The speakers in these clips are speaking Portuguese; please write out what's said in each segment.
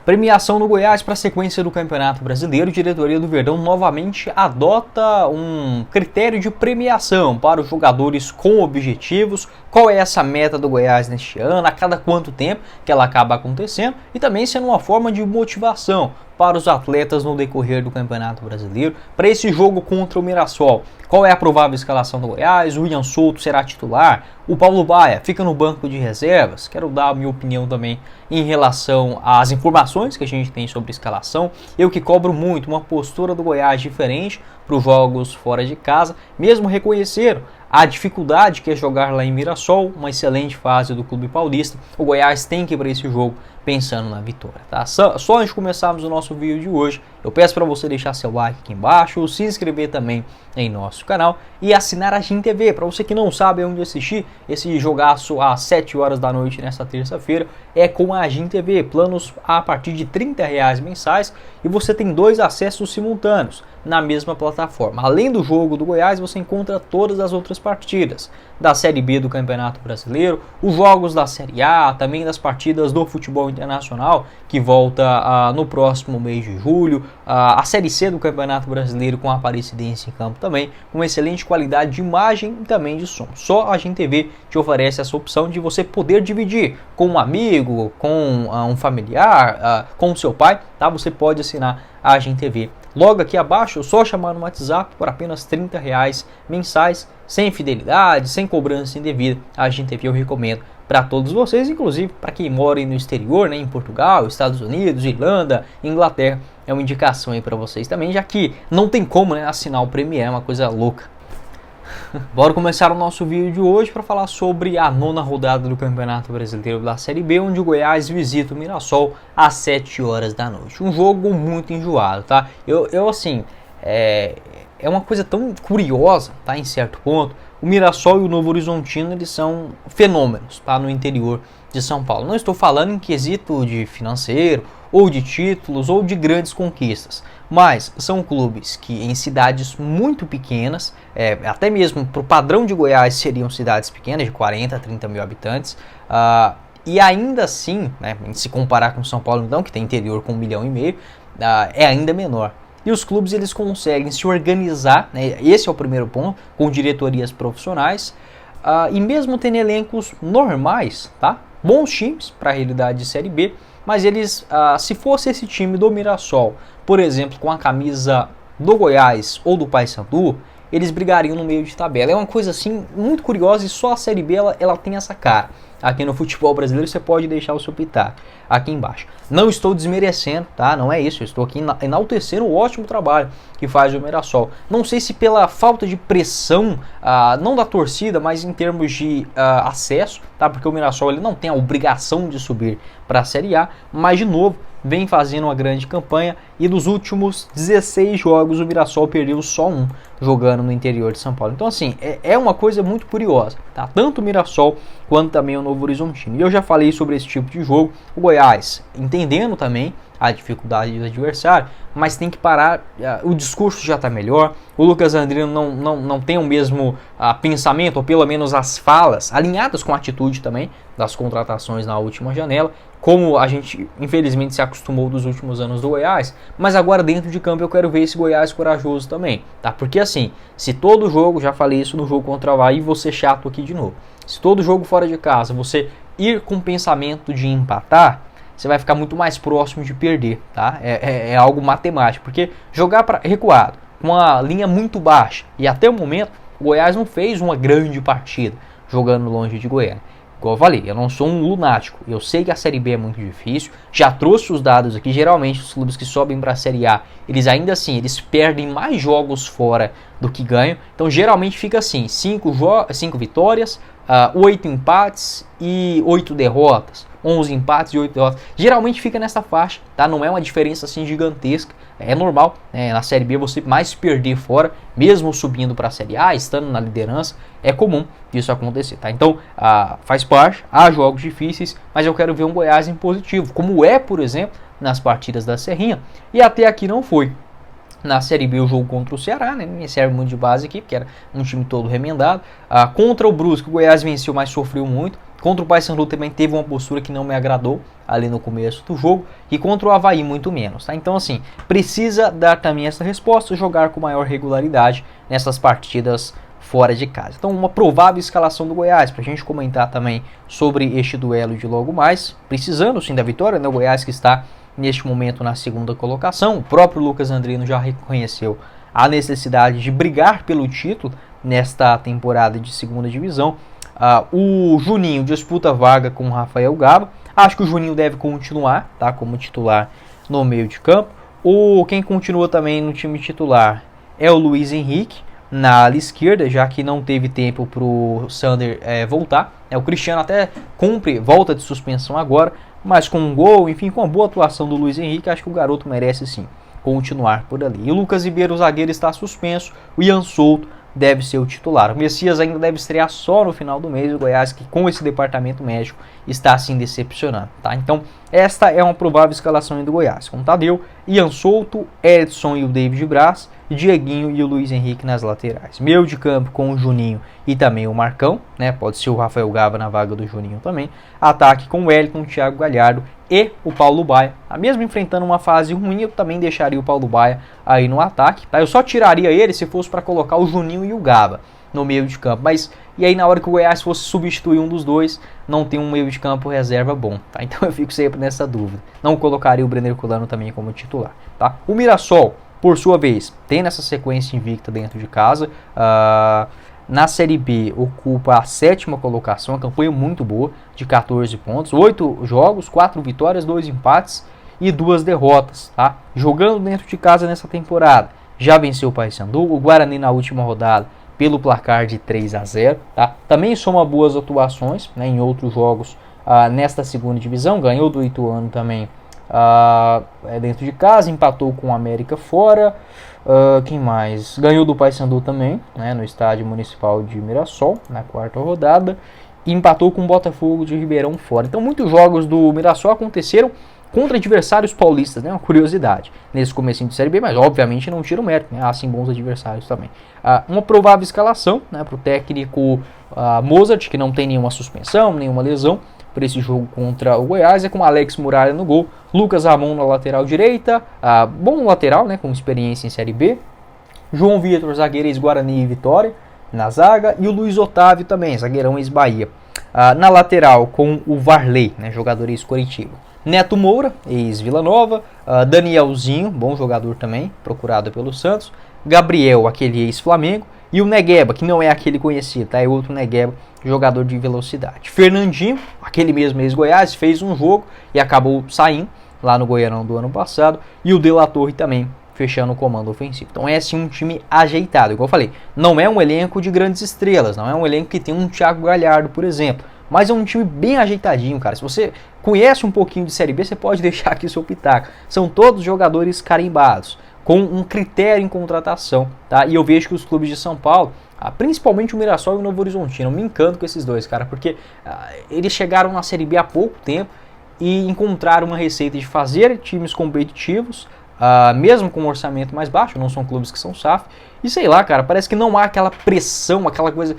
Premiação no Goiás para a sequência do Campeonato Brasileiro. Diretoria do Verdão novamente adota um critério de premiação para os jogadores com objetivos. Qual é essa meta do Goiás neste ano? A cada quanto tempo que ela acaba acontecendo? E também sendo uma forma de motivação para os atletas no decorrer do Campeonato Brasileiro. Para esse jogo contra o Mirassol, qual é a provável escalação do Goiás? O William Souto será titular? O Paulo Baia fica no banco de reservas? Quero dar a minha opinião também em relação às informações que a gente tem sobre escalação. Eu que cobro muito uma postura do Goiás diferente para os jogos fora de casa, mesmo reconhecer a dificuldade que é jogar lá em Mirassol, uma excelente fase do clube paulista. O Goiás tem que ir para esse jogo pensando na vitória, tá? Só antes de começarmos o nosso vídeo de hoje, eu peço para você deixar seu like aqui embaixo, se inscrever também em nosso canal e assinar a GIN TV. Para você que não sabe onde assistir, esse jogaço às 7 horas da noite nesta terça-feira é com a GIN TV, planos a partir de R$30 mensais, e você tem 2 acessos simultâneos na mesma plataforma. Além do jogo do Goiás, você encontra todas as outras partidas da Série B do Campeonato Brasileiro, os jogos da Série A, também das partidas do futebol internacional, que volta no próximo mês de julho, a Série C do Campeonato Brasileiro com a Aparecidense em campo também, com excelente qualidade de imagem e também de som. Só a GIN TV te oferece essa opção de você poder dividir com um amigo, com um familiar, com o seu pai, tá? Você pode assinar a GIN TV. Logo aqui abaixo, é só chamar no WhatsApp por apenas R$30 mensais, sem fidelidade, sem cobrança indevida. A GIN TV eu recomendo para todos vocês, inclusive para quem mora no exterior, né, em Portugal, Estados Unidos, Irlanda, Inglaterra. É uma indicação aí para vocês também, já que não tem como, né, assinar o Premier, é uma coisa louca. Bora começar o nosso vídeo de hoje para falar sobre a 9ª rodada do Campeonato Brasileiro da Série B, onde o Goiás visita o Mirassol às 7 horas da noite. Um jogo muito enjoado, tá? É uma coisa tão curiosa, tá? Em certo ponto, o Mirassol e o Novo Horizontino, eles são fenômenos, tá? No interior de São Paulo. Não estou falando em quesito de financeiro, ou de títulos, ou de grandes conquistas, mas são clubes que em cidades muito pequenas, até mesmo para o padrão de Goiás seriam cidades pequenas, de 40 a 30 mil habitantes, e ainda assim, né, se comparar com São Paulo então, que tem interior com 1,5 milhão, é ainda menor. E os clubes, eles conseguem se organizar, né, esse é o primeiro ponto, com diretorias profissionais, e mesmo tendo elencos normais, tá? Bons times para a realidade de Série B, mas eles, se fosse esse time do Mirassol, por exemplo, com a camisa do Goiás ou do Paysandu, eles brigariam no meio de tabela. É uma coisa assim muito curiosa, e só a Série B ela tem essa cara. Aqui no futebol brasileiro você pode deixar o seu pitaco aqui embaixo. Não estou desmerecendo, tá? Não é isso. Eu estou aqui enaltecendo o ótimo trabalho que faz o Mirassol. Não sei se pela falta de pressão, não da torcida, mas em termos de acesso, tá? Porque o Mirassol ele não tem a obrigação de subir para a Série A, mas de novo vem fazendo uma grande campanha, e dos últimos 16 jogos o Mirassol perdeu só um, jogando no interior de São Paulo. Então assim, é uma coisa muito curiosa, tá? Tanto o Mirassol quanto também o Novo Horizontino. E eu já falei sobre esse tipo de jogo. O Goiás, entendendo também a dificuldade do adversário, mas tem que parar, o discurso já está melhor, o Lucas Andriano não tem o mesmo pensamento, ou pelo menos as falas, alinhadas com a atitude também das contratações na última janela, como a gente infelizmente se acostumou dos últimos anos do Goiás, mas agora dentro de campo eu quero ver esse Goiás corajoso também, tá? Porque assim, se todo jogo, já falei isso no jogo contra o Avaí, vou ser chato aqui de novo, se todo jogo fora de casa você ir com o pensamento de empatar, você vai ficar muito mais próximo de perder, tá? É algo matemático, porque jogar recuado, com a linha muito baixa, e até o momento o Goiás não fez uma grande partida jogando longe de Goiânia. Igual eu falei, eu não sou um lunático, eu sei que a Série B é muito difícil, já trouxe os dados aqui, geralmente os clubes que sobem para a Série A, eles ainda assim, eles perdem mais jogos fora do que ganham, então geralmente fica assim, 5 vitórias, 8 empates e 8 derrotas, 11 empates e 8 derrotas, geralmente fica nessa faixa, tá? Não é uma diferença assim gigantesca, é normal, né? Na Série B você mais perder fora, mesmo subindo para a Série A, estando na liderança, é comum isso acontecer, tá? Então, faz parte, há jogos difíceis, mas eu quero ver um Goiás em positivo, como é, por exemplo, nas partidas da Serrinha, e até aqui não foi. Na Série B o jogo contra o Ceará, né? Me serve muito de base aqui, porque era um time todo remendado. Contra o Brusque, o Goiás venceu, mas sofreu muito. Contra o Paysandu também teve uma postura que não me agradou ali no começo do jogo, e contra o Avaí muito menos, tá? Então assim, precisa dar também essa resposta, jogar com maior regularidade nessas partidas fora de casa. Então uma provável escalação do Goiás, para a gente comentar também sobre este duelo de logo mais, precisando sim da vitória, né? O Goiás que está neste momento na segunda colocação, o próprio Lucas Andrino já reconheceu a necessidade de brigar pelo título nesta temporada de segunda divisão. O Juninho disputa vaga com o Rafael Gaba. Acho que o Juninho deve continuar, tá, como titular no meio de campo. Quem continua também no time titular é o Luiz Henrique na ala esquerda, já que não teve tempo para o Sander voltar. O Cristiano até volta de suspensão agora, mas com um gol, enfim, com a boa atuação do Luiz Henrique, acho que o garoto merece sim continuar por ali. E o Lucas Ribeiro, o zagueiro, está suspenso. O Ian Souto deve ser o titular. O Messias ainda deve estrear só no final do mês. O Goiás, que com esse departamento médico está assim decepcionando, tá? Então esta é uma provável escalação do Goiás, com Tadeu, Ian Souto, Edson e o David Braz, Dieguinho e o Luiz Henrique nas laterais. Meio de campo com o Juninho e também o Marcão, né? Pode ser o Rafael Gava na vaga do Juninho também. Ataque com o Wellington, Thiago Galhardo e o Paulo Baia. Mesmo enfrentando uma fase ruim, eu também deixaria o Paulo Baia aí no ataque, tá? Eu só tiraria ele se fosse para colocar o Juninho e o Gava no meio de campo. Mas e aí na hora que o Goiás fosse substituir um dos dois, não tem um meio de campo reserva bom, tá? Então eu fico sempre nessa dúvida. Não colocaria o Brenner Culano também como titular, tá? O Mirassol, por sua vez, tem nessa sequência invicta dentro de casa. Na Série B ocupa a 7ª colocação, uma campanha muito boa, de 14 pontos, 8 jogos, 4 vitórias, 2 empates e 2 derrotas, tá? Jogando dentro de casa nessa temporada, já venceu o Paysandu, o Guarani na última rodada pelo placar de 3-0, tá? Também soma boas atuações, né, em outros jogos nesta segunda divisão, ganhou do Ituano também dentro de casa, empatou com o América fora. Quem mais? Ganhou do Paysandu também, né, no estádio municipal de Mirassol, na 4ª rodada, e empatou com o Botafogo de Ribeirão fora. Então muitos jogos do Mirassol aconteceram contra adversários paulistas, né, uma curiosidade nesse comecinho de Série B, mas obviamente não tira o mérito, né, há sim bons adversários também. Uma provável escalação, né, para o técnico Mozart, que não tem nenhuma suspensão, nenhuma lesão, para esse jogo contra o Goiás, é com Alex Muralha no gol, Lucas Ramon na lateral direita, bom lateral, né, com experiência em Série B, João Vitor, zagueiro ex-Guarani e Vitória, na zaga, e o Luiz Otávio também, zagueirão ex-Bahia. Na lateral com o Varley, né, jogador ex-Coritiba. Neto Moura, ex-Vila Nova, Danielzinho, bom jogador também, procurado pelo Santos, Gabriel, aquele ex-Flamengo, e o Negueba, que não é aquele conhecido, tá? É outro Negueba, jogador de velocidade. Fernandinho, aquele mesmo ex-Goiás, fez um jogo e acabou saindo lá no Goianão do ano passado. E o De La Torre também, fechando o comando ofensivo. Então é sim um time ajeitado. Igual eu falei, não é um elenco de grandes estrelas, não é um elenco que tem um Thiago Galhardo, por exemplo. Mas é um time bem ajeitadinho, cara. Se você conhece um pouquinho de Série B, você pode deixar aqui o seu pitaco. São todos jogadores carimbados, com um critério em contratação, tá? E eu vejo que os clubes de São Paulo, principalmente o Mirassol e o Novo Horizontino, me encanto com esses dois, cara, porque eles chegaram na Série B há pouco tempo e encontraram uma receita de fazer times competitivos, mesmo com um orçamento mais baixo, não são clubes que são SAF, e sei lá, cara, parece que não há aquela pressão, aquela coisa,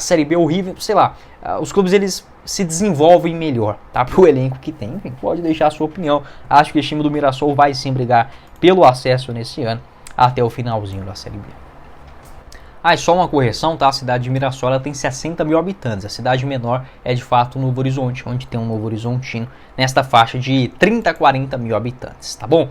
Série B é horrível, sei lá, os clubes eles se desenvolvem melhor, tá? Pro elenco que tem, enfim, pode deixar a sua opinião. Acho que o time do Mirassol vai sim brigar pelo acesso nesse ano, até o finalzinho da Série B. E só uma correção, tá? A cidade de Mirassol ela tem 60 mil habitantes. A cidade menor é de fato Novo Horizonte, onde tem um Novo Horizontino nesta faixa de 30 a 40 mil habitantes, tá bom?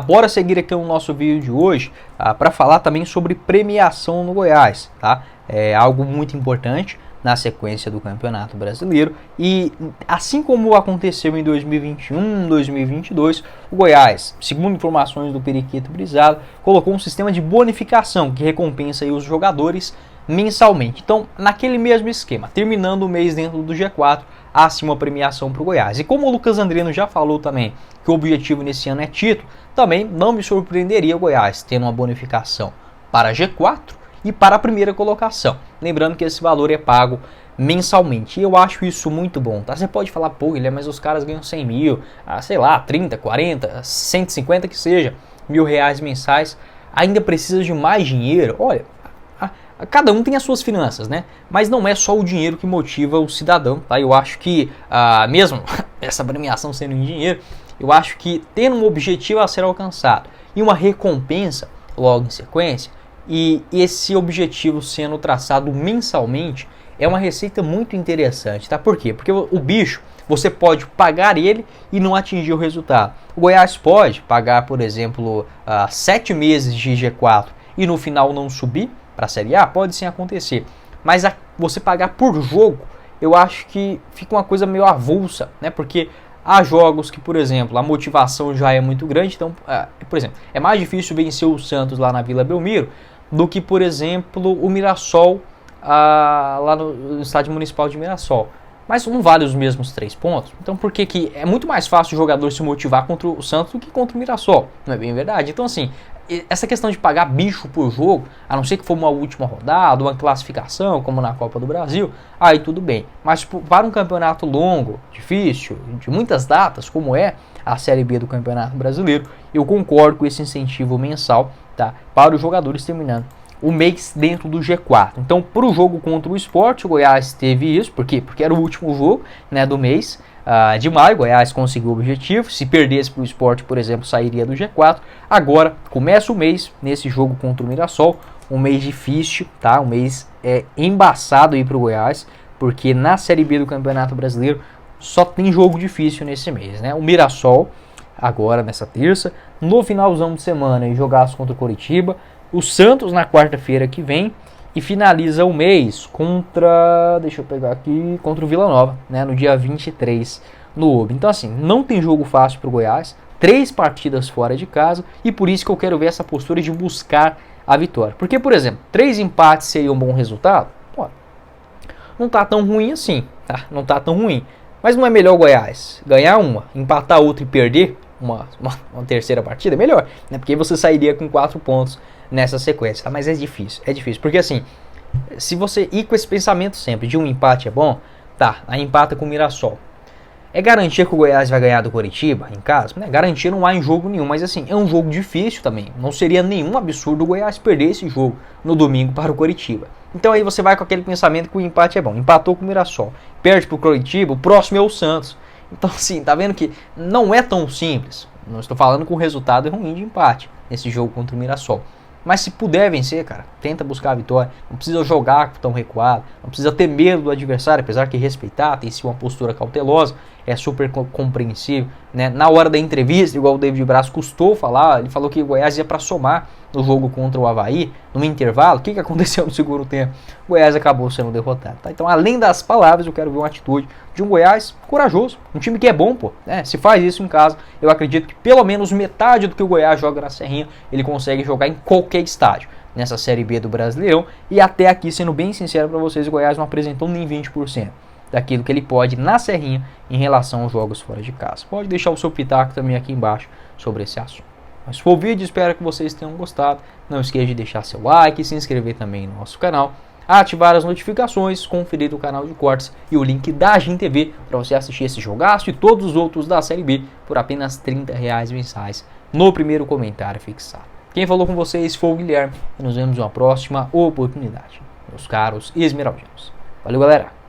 Bora seguir aqui o nosso vídeo de hoje para falar também sobre premiação no Goiás, tá? É algo muito importante na sequência do Campeonato Brasileiro, e assim como aconteceu em 2021, 2022, o Goiás, segundo informações do Periquito Brisado, colocou um sistema de bonificação que recompensa aí os jogadores mensalmente. Então, naquele mesmo esquema, terminando o mês dentro do G4, há sim uma premiação para o Goiás. E como o Lucas Andrino já falou também que o objetivo nesse ano é título, também não me surpreenderia o Goiás tendo uma bonificação para G4 e para a primeira colocação. Lembrando que esse valor é pago mensalmente. E eu acho isso muito bom, tá? Você pode falar, pô, Guilherme, mas os caras ganham 100 mil, sei lá, 30, 40, 150 que seja, mil reais mensais. Ainda precisa de mais dinheiro? Olha, cada um tem as suas finanças, né? Mas não é só o dinheiro que motiva o cidadão, tá? Eu acho que, mesmo essa premiação sendo em dinheiro, eu acho que tendo um objetivo a ser alcançado e uma recompensa logo em sequência, e esse objetivo sendo traçado mensalmente, é uma receita muito interessante, tá? Por quê? Porque o bicho, você pode pagar ele e não atingir o resultado. O Goiás pode pagar, por exemplo, 7 meses de G4 e no final não subir para a Série A, pode sim acontecer. Mas você pagar por jogo, eu acho que fica uma coisa meio avulsa, né? Porque há jogos que, por exemplo, a motivação já é muito grande. Então, por exemplo, é mais difícil vencer o Santos lá na Vila Belmiro do que, por exemplo, o Mirassol lá no Estádio Municipal de Mirassol. Mas não vale os mesmos 3 pontos. Então por que é muito mais fácil o jogador se motivar contra o Santos do que contra o Mirassol? Não é bem verdade? Então assim, essa questão de pagar bicho por jogo, a não ser que for uma última rodada, uma classificação, como na Copa do Brasil, aí tudo bem. Mas para um campeonato longo, difícil, de muitas datas, como é a Série B do Campeonato Brasileiro, eu concordo com esse incentivo mensal, tá, para os jogadores terminando o mês dentro do G4. Então, para o jogo contra o Sport, o Goiás teve isso. Por quê? Porque era o último jogo, né, do mês de maio. O Goiás conseguiu o objetivo. Se perdesse para o Sport, por exemplo, sairia do G4. Agora, começa o mês nesse jogo contra o Mirassol. Um mês difícil, tá? Um mês embaçado aí para o Goiás, porque na Série B do Campeonato Brasileiro só tem jogo difícil nesse mês, né? O Mirassol, agora nessa terça. No finalzão de semana, e jogaço contra o Coritiba. O Santos na quarta-feira que vem e finaliza o mês contra, deixa eu pegar aqui, contra o Vila Nova, né, no dia 23 no Oba. Então assim, não tem jogo fácil para o Goiás, 3 partidas fora de casa e por isso que eu quero ver essa postura de buscar a vitória. Porque, por exemplo, 3 empates seria um bom resultado? Pô, não tá tão ruim assim, tá? Não tá tão ruim. Mas não é melhor o Goiás ganhar uma, empatar outra e perder uma terceira partida? É melhor, né? Porque você sairia com 4 pontos nessa sequência, tá? Mas é difícil, porque assim, se você ir com esse pensamento sempre de um empate é bom, tá, aí empata com o Mirassol. É garantia que o Goiás vai ganhar do Coritiba em casa? Né? Garantia não há em jogo nenhum, mas assim, é um jogo difícil também. Não seria nenhum absurdo o Goiás perder esse jogo no domingo para o Coritiba. Então aí você vai com aquele pensamento que o empate é bom. Empatou com o Mirassol, perde para o Coritiba, o próximo é o Santos. Então assim, tá vendo que não é tão simples. Não estou falando com o resultado ruim de empate nesse jogo contra o Mirassol. Mas se puder vencer, cara, tenta buscar a vitória. Não precisa jogar tão recuado, não precisa ter medo do adversário, apesar que respeitar, tem sim uma postura cautelosa, é super compreensível, né? Na hora da entrevista, igual o David Braz custou falar, ele falou que o Goiás ia para somar no jogo contra o Avaí, no intervalo. O que aconteceu no segundo tempo? O Goiás acabou sendo derrotado, tá? Então, além das palavras, eu quero ver uma atitude de um Goiás corajoso, um time que é bom, pô, né? Se faz isso em casa, eu acredito que pelo menos metade do que o Goiás joga na Serrinha, ele consegue jogar em qualquer estádio nessa Série B do Brasileirão. E até aqui, sendo bem sincero para vocês, o Goiás não apresentou nem 20% daquilo que ele pode na Serrinha em relação aos jogos fora de casa. Pode deixar o seu pitaco também aqui embaixo sobre esse assunto. Mas foi o vídeo, espero que vocês tenham gostado. Não esqueça de deixar seu like, se inscrever também no nosso canal, ativar as notificações, conferir o canal de cortes e o link da Agin TV para você assistir esse jogaço e todos os outros da Série B por apenas R$30 mensais no primeiro comentário fixado. Quem falou com vocês foi o Guilherme e nos vemos em uma próxima oportunidade, meus caros esmeraldinos. Valeu, galera!